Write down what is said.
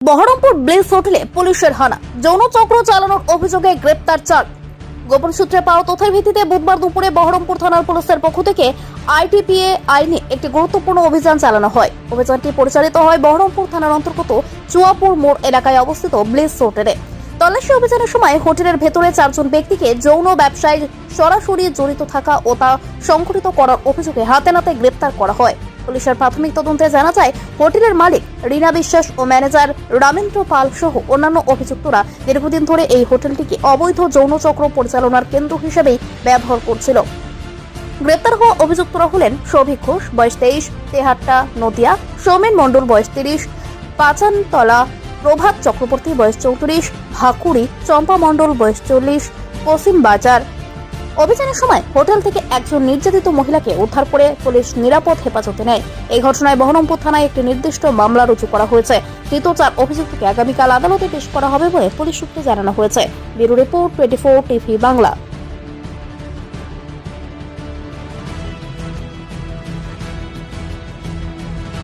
Baharampur bless হোটেলে পুলিশের হানা, যৌন চক্র চালানোর অভিযোগে গ্রেপ্তার 4। গোপন সূত্রে পাওয়া তথ্যের ভিত্তিতে বুধবার দুপুরে বহরমপুর থানার পুলিশের পক্ষ থেকে আইটিপিএ আইনে একটি গুরুত্বপূর্ণ অভিযান চালানো হয়। অভিযানটি পরিচালিত হয় বহরমপুর থানার অন্তর্গত চুয়াপুর মোড় এলাকায় অবস্থিত ব্লেস হোটেলে। তল্লাশি অভিযানের সময় হোটেলের ভেতরে 4 জন ব্যক্তিকে যৌন ব্যবসায় সরাসরি জড়িত থাকা ও তা সংঘটিত করার অভিযোগে হাতে নাতে গ্রেপ্তার করা হয়। পুলিশের প্রাথমিক তদন্তে জানা যায়, হোটেলের মালিক রীনা বিশ্বাস ও ম্যানেজার রামেন্দ্র পাল সহ অন্যান্য অভিযুক্তরা দীর্ঘদিন ধরে এই হোটেলটিকে অবৈধ যৌনচক্র পরিচালনার কেন্দ্র হিসেবেই ব্যবহার করছিল। গ্রেপ্তার হওয়া অভিযুক্তরা হলেন সৌভিক ঘোষ, বয়স 23, তেহাট্টা, নদিয়া; সৌমেন মণ্ডল, বয়স 30, পাচানতলা; প্রভাত চক্রবর্তী, বয়স 34, ভাকুড়ি; চম্পা মণ্ডল, বয়স 40, পশ্চিম বাজার। অভিযানের সময় হোটেল থেকে একজন নির্যাতিত মহিলাকে উদ্ধার করে পুলিশ নিরাপদ হেফাজতে নেয়। এই ঘটনায় বহরমপুর থানায় একটি নির্দিষ্ট মামলা রুজু করা হয়েছে। ধৃত 4 অভিযুক্তকে আগামীকাল আদালতে পেশ করা হবে বলে পুলিশ সূত্রে জানানো হয়েছে। Bureau report 24 TV Bangla.